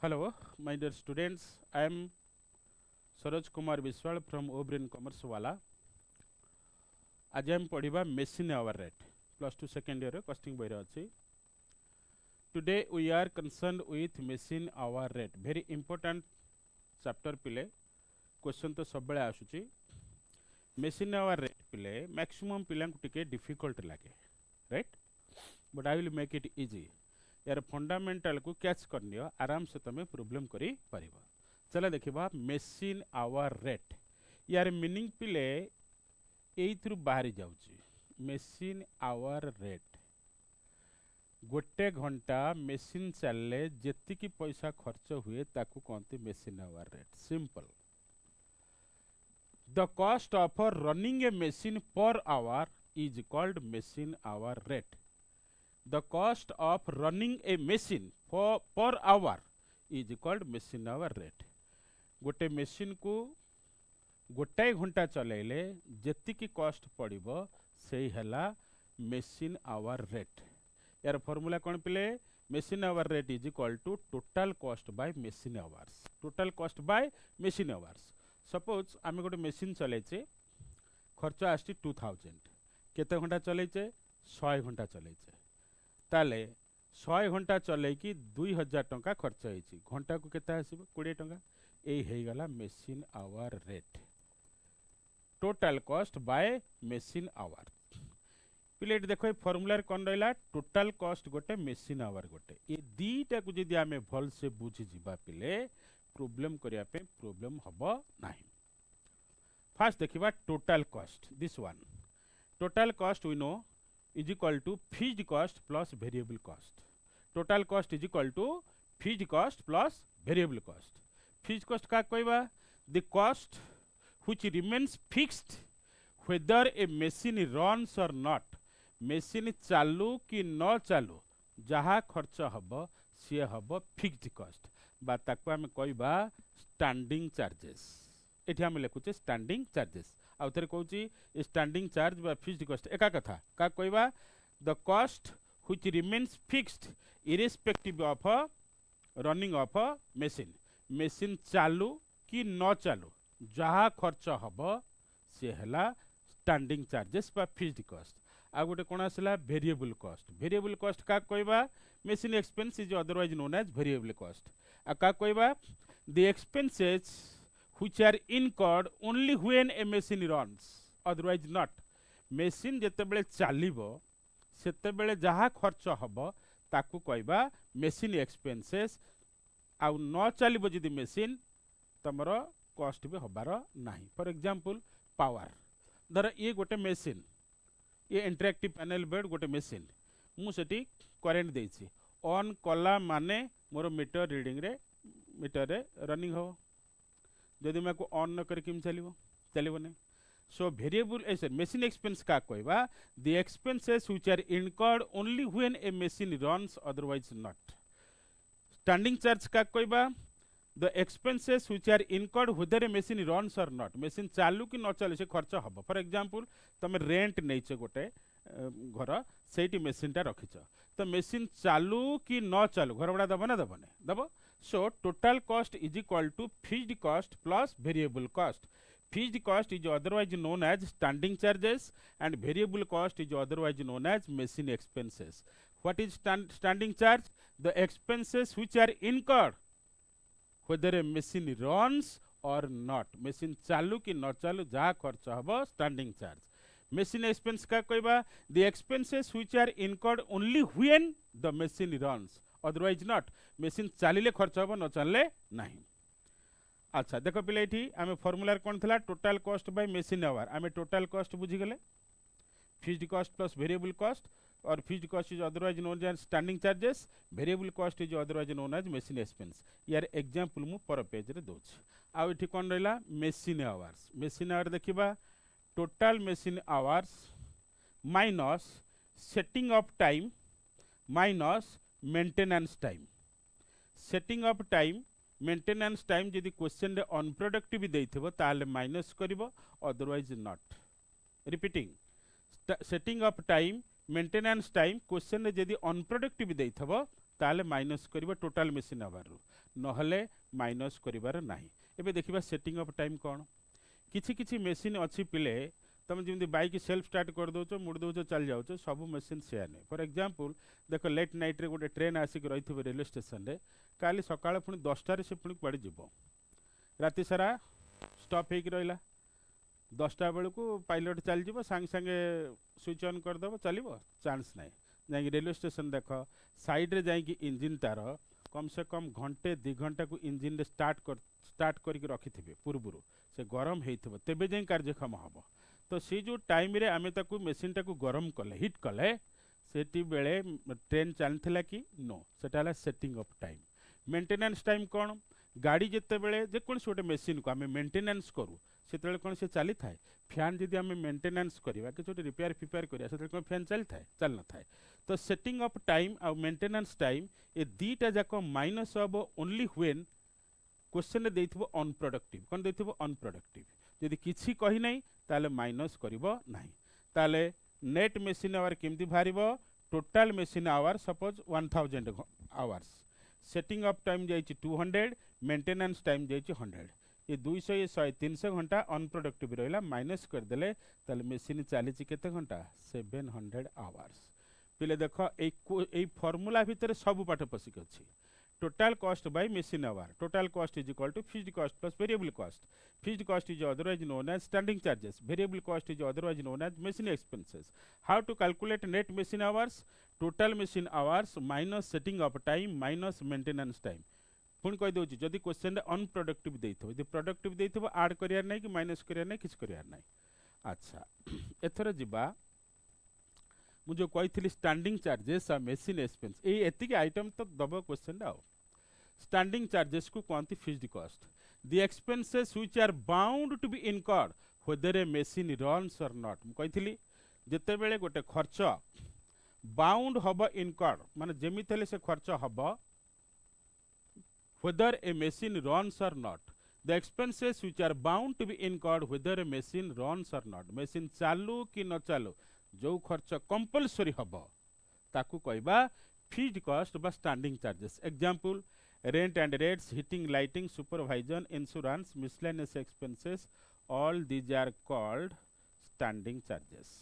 Hello, my dear students. I am Saroj Kumar Biswal from Oberyn Commerce Wala. आज हम पढ़िबा machine hour rate. Plus 2 second year costing boy अछि. Today we are concerned with machine hour rate. Very important chapter पिले. Question तो सब बेले आसुची. Machine hour rate पिले maximum पिलां को टिके difficult लागे. Right? But I will make it easy. यार फंडामेंटल को कैच करनियो आराम से तमे प्रॉब्लम करी परिबा. चला देखिबा मेसिन आवर रेट. यार मीनिंग पिले एइथरु बाहरी जाउची. Machine hour rate. गोटे घंटा मेसिन चलले जेतिकी पैसा खर्च हुए ताकू कोंती machine hour rate. Simple. The cost of running a machine per hour is called machine hour rate. The cost of running a machine per hour is called machine hour rate. गोटे machine को गोटाए घंटा चलेले जेतिकी cost पड़िबो सेही हला machine hour rate. यार formula कोन पिले machine hour rate is equal to total cost by machine hours. Total cost by machine hours. Suppose आमे गोटे machine चलेचे खर्च आस्ती 2000. केते घंटा चलेचे 100 घंटा चलेचे. ताले 100 घंटा चले कि 2000 टंका खर्च होईची. घंटा को केता आसीबो 20 टंका. ए हेई गला machine hour rate. Total cost by machine hour. पिलेट देखो फार्मूला रे कोन रहला टोटल कॉस्ट गोटे मेसिन आवर गोटे. ए दीटा को जदी आमे भल से बुझी जिबा पिले प्रॉब्लम करिया पे प्रॉब्लम हबो नाही. फर्स्ट देखिबा total cost. This one total cost we know is equal to fixed cost plus variable cost. Total cost is equal to fixed cost plus variable cost. Fixed cost का कहबा the cost which remains fixed whether a machine runs or not. machine चालू कि न चालू जहा खर्च हबो से हबो fixed cost. बा ताको हम कहबा standing charges. एठी हम लेखुचे standing charges. आउ थरे कहूची स्टैंडिंग चार्ज बा फिक्स्ड कॉस्ट एका कथा का कहबा the cost which remains fixed irrespective of running of machine. Machine चालू कि न चालू जहा खर्च हबो से हला स्टैंडिंग चार्जेस बा फिक्स्ड कॉस्ट. आ गोटे कोन आसला वेरिएबल कॉस्ट. वेरिएबल कॉस्ट का कहबा machine expense is otherwise known as variable cost. आ का कहबा the expenses which are incurred only when a machine runs otherwise not. machine जते बेले चालिबो सेते बेले जहा खर्च हबो ताकू कहबा machine expenses. आउ न चालिबो जदी machine तमरो कॉस्ट भी हबार नाही. फॉर एग्जांपल पावर धर ये गोटे machine ये इंटरैक्टिव पैनल बेड गोटे machine मु सेठी करंट देछि ऑन कला माने मोर मीटर रीडिंग रे रनिंग हो. जदि मैं को ऑन न कर किम चलिबो ने. सो वेरिएबल ऐसे मशीन एक्सपेंस का कहबा the expenses which are incurred only when a machine runs otherwise not. Standing charge का कहबा the expenses which are incurred whether a machine runs और नॉट. मशीन चालू कि न चालू से खर्च हबो. फॉर एग्जांपल तमे रेंट नैचे गोटे घर सेठी मशीन टा रखिछ तो मशीन चालू कि न चालू घर बड़ा दबो ना दबने दबो. So total cost is equal to fixed cost plus variable cost. Fixed cost is otherwise known as standing charges and variable cost is otherwise known as machine expenses. What is standing charge? The expenses which are incurred whether a machine runs or not. Machine चालू कि न चालू जहा खर्च हबो standing charge. Machine expense का कहबा the expenses which are incurred only when the machine runs otherwise not. machine चालिले खर्च हबो न चालले नाही. अच्छा देखो पिले एठी आमे फार्मूला कोन थला total cost by machine hour. आमे टोटल कॉस्ट बुझी गेले fixed cost plus variable cost और fixed cost is otherwise known as standing charges. Variable cost is otherwise known as machine expense. यार एग्जांपल मु पर पेज रे दोछ. आ एठी कोन रहला मशीन आवर्स. मशीन आवर देखिबा total machine hours minus setting of time minus maintenance time. Setting of time maintenance time जदि क्वेश्चन रे अनप्रोडक्टिव देइथिबो ताले माइनस करिवो otherwise not. Repeating setting of time maintenance time question रे जदि unproductive देइथिबो ताले माइनस करिबो टोटल मशीन आवर रु नहले माइनस करिवार नाही। एबे देखिबा सेटिंग ऑफ टाइम कोन किछि किछि मशीन अछि पिले तुम जमी बाइक सेल्फ स्टार्ट कर दौच मुड़ दौच चल जाऊच सब मशीन सेया नहीं। फॉर एग्जांपल देख लेट नाइट रे गोटे ट्रेन आसिक रही रेलवे स्टेशन रे काली सकाळ पुणी 10टार से पुणी कुआडे जीवो राति सारा स्टॉप होइक रहिला 10टा बेलू पायलट चल जीवो सांगे सांगे स्विच ऑन कर दबो चलिबो चांस नहीं। जाई रेलवे स्टेशन देख साइड रे जाई इंजिन तार कम से कम घंटे 2 घंटा को इंजिन रे स्टार्ट करके रखिथिबे पूर्वरु से गरम हेइथिबो तेबे जाई कार्यक्षम हबो। तो सी जो टाइम रे आमे ताकू मशीन टाकू गरम कले हिट कले सेटी बेले ट्रेन चलथिला कि नो सेटा हला setting of time. Maintenance time कोन गाड़ी जेते बेले जे कोन छोटे मशीन को आमे मेंटेनेंस करू सेते बेले कोन से चली थाए फैन जदि आमे मेंटेनेंस करबा कि छोटे रिपेयर फिपेयर करिया सेते कोन फैन चल थाए चल न थाए। तो सेटिंग ऑफ टाइम और मेंटेनेंस टाइम ए दीटा जाको माइनस हबो ओनली व्हेन क्वेश्चन देइथिबो अनप्रोडक्टिव कोन देइथिबो अनप्रोडक्टिव जदि किछि कहि नै ताले माइनस करिबो नाही। ताले नेट मशीन आवर केमती भारिबो total machine hour suppose 1000 hours setting of time जाइछि 200 मेंटेनेंस टाइम जाइछि 100 ये 200 ये 100 300 घंटा अनप्रोडक्टिव रहिला माइनस कर देले ताले मशीन चलीछि केते घंटा 700 आवर्स। पिले देखो ए फार्मूला भितर सब पाठ पसिक अछि total cost by machine hour total cost is equal to fixed cost plus variable cost fixed cost is otherwise known as standing charges variable cost is otherwise known as machine expenses। how to calculate net machine hours total machine hours minus setting of time minus maintenance time पुणी कहि दउची जदि question रे unproductive देइथबो जदि productive देइथबो add करियार नै कि minus करियार नै किछ करियार नै। अच्छा एथर जिबा मु जो कहिथिली स्टैंडिंग चार्जेस आ मशीन एक्सपेंस ए एतिक आइटम तो दबो क्वेश्चन रा स्टैंडिंग चार्जेस को क्वांटी fixed cost the expenses which are bound to be incurred whether a machine runs और नॉट। मु कहिथिली जते बेले गोटे खर्च बाउंड हबो इनकर्ड माने जेमिथले से खर्च हबो whether a machine runs or not the expenses which are bound to be incurred whether a machine runs or not machine चालू कि न चालू जो खर्च कंपलसरी हबो ताकू कहबा फिक्स्ड कॉस्ट बा standing charges. Example rent and rates heating lighting supervision insurance miscellaneous expenses all these are called standing charges।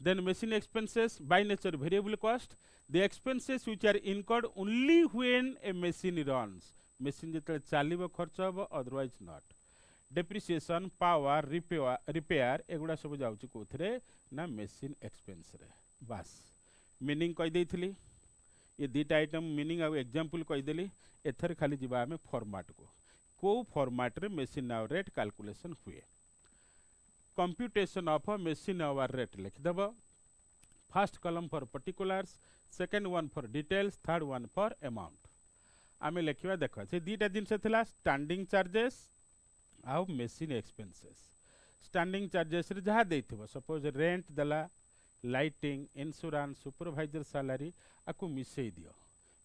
then machine expenses by nature variable cost the expenses which are incurred only when a machine runs machine जेतले चालिबो खर्च हबो otherwise not। depreciation power repair एगुडा सब जाउची कोथरे ना machine expense रे बस meaning कहि देइथिली ये दीटा आइटम मीनिंग आ एग्जांपल कहि देली एथर खाली जिबा हमें फॉर्मेट को फॉर्मेट रे machine hour rate calculation हुए। computation of a machine hour rate लिख देबो first column for particulars second one for details third one for amount. आमे लिखिबा देखो से दीटा दिन से थिला स्टैंडिंग चार्जेस आ मशीन एक्सपेंसेस। स्टैंडिंग चार्जेस रे जहा देइथिबो सपोज रेंट दला लाइटिंग इंश्योरेंस सुपरवाइजर सैलरी आकु मिसई दियो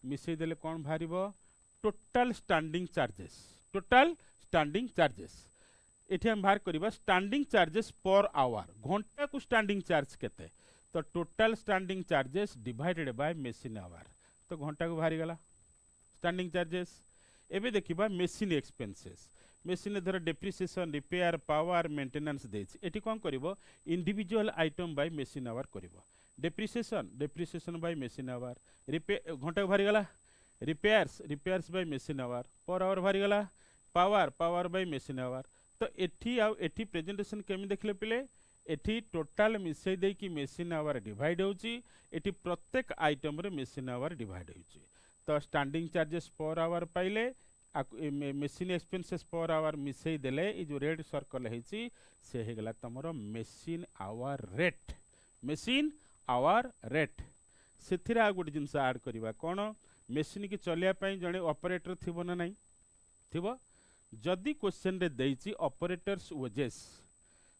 मिसई देले कोन भारिबो टोटल स्टैंडिंग चार्जेस एठी हम बाहर करिबा स्टैंडिंग चार्जेस पर आवर घंटा को स्टैंडिंग चार्ज केते तो total standing charges divided by machine hour तो घंटा को बाहरी गला स्टैंडिंग चार्जेस। एबे देखिबा मशीन एक्सपेंसेस मशीन धर डेप्रिसिएशन रिपेयर पावर मेंटेनेंस देछि एठी कोन करिवो individual item by machine hour करिवो depreciation by machine hour repair घंटा को बाहरी गला repairs by machine hour per hour बाहरी गला पावर बाय मशीन आवर। तो एठी प्रेजेंटेशन केमि देखले पिले एठी टोटल मिसई दे कि मशीन आवर डिवाइड होची एठी प्रत्येक item ray machine our divide होची। तो स्टैंडिंग चार्जेस पर आवर पाइले मशीन एक्सपेंसेस पर आवर मिसई देले ई जो रेड सर्कल हेची से हे गला तमरो मशीन आवर रेट सेथिरा आ गुड जिंस ऐड करबा कोन मशीन की चलिया पई जणे ऑपरेटर थिबो ना नाही थिबो जदि क्वेश्चन रे देइची ऑपरेटर्स वेजेस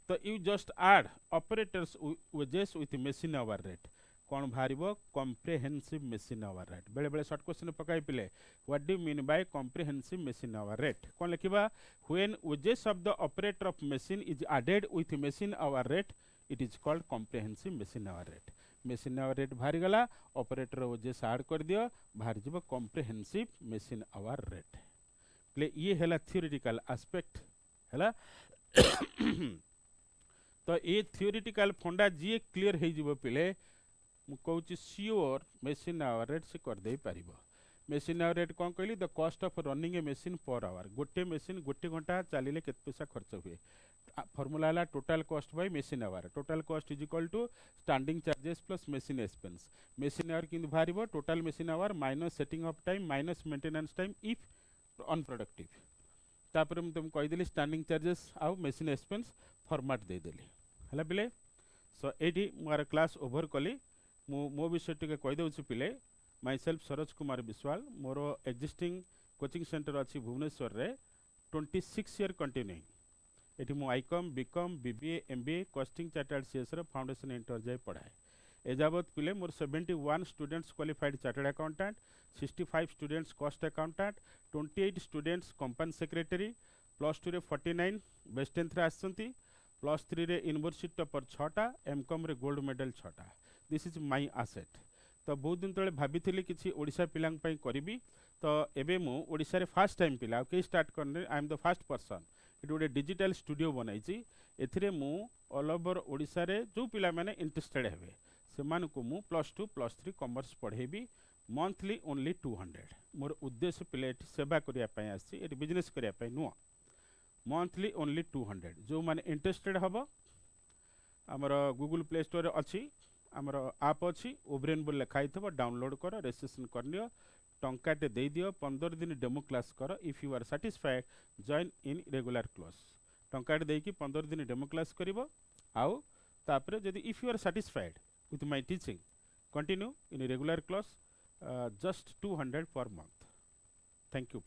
तो you just add operators wages with machine hour rate कौन भारिबो कॉम्प्रिहेंसिव मशीन आवर रेट बेले बेले शॉर्ट क्वेश्चन पकाई पिले what do you mean by comprehensive machine hour rate कौन लिखिबा when wages of the operator of machine is added with machine hour rate it is called comprehensive machine hour rate. Machine hour rate बाहरी गला operator wages add कर दियो बाहर जीव comprehensive machine hour rate play ये हैला theoretical aspect हैला तो ये थ्योरेटिकल फंडा जी क्लियर हो जीव पिले मु कहूँ सियोर मेसीन आवर रेट से कर दे पारिबो मेसीन आवर रेट कौन कहली the cost of running a machine per hour गोटे मेसीन गोटे घंटा चलिले केते पैसा खर्च हुए फॉर्मूला है total cost by machine hour total cost is equal to standing charges plus machine expense machine hour किंतु बाहर total machine hour minus setting of time minus maintenance time if unproductive तापर मुझे तुमको कहीदेली स्टैंडिंग चार्जेस आउ machine expense format देदेली है पिले सो ये मोर क्लास ओभर कली मो विषय टे कहीदे पिले माई सेल्फ सरोज कुमार विश्वाल मोर एक्जिस्टिंग कोचिंग सेंटर अच्छी भुवनेश्वर रे 26 ईयर कंटिन्यूइंग एटी मु ICom BCom BBA MBA costing chartered CS रो फाउंडेशन इंटर जाए पढ़ाए एजावत पिले मोर 71 students qualified chartered accountant 65 students cost accountant 28 students company secretary +2 रे 49 बेस्ट 10th रे आसचंती +3 रे यूनिवर्सिटी टॉपर 6टा एमकॉम रे गोल्ड मेडल 6टा दिस इज माय एसेट तो बहुत दिन तले भाभी किसी ओडिशा पिलांग पई करिबी तो एबे मु ओडिशा रे फर्स्ट टाइम पिला के स्टार्ट करने I am the first person it गोटे डिजिटल स्टूडियो बनाई एथिरे मु ऑल ओवर ओडिशा रे जो पिला माने इंटरेस्टेड हेबे से मानको मु +2 +3 कॉमर्स पढ़ेबी मंथली ओनली 200 मोर उद्देश्य पिले सेवा करिया पई आसी एटी बिजनेस करिया पई नुआ मंथली ओनली 200 जो माने इंटरेस्टेड हबो हमर गूगल प्ले स्टोर अच्छी आमर आप अच्छी ओब्रेन बोल लिखाई थबो डाउनलोड कर रजिस्ट्रेशन करनियो टंकाटे दे दियो 15 दिन डेमो क्लास कर if you are satisfied join in regular class टंकाटे देकी 15 दिन डेमो क्लास करिवो आउ तापरे जदि if you are satisfied with my teaching continue in regular class just 200 per month thank you.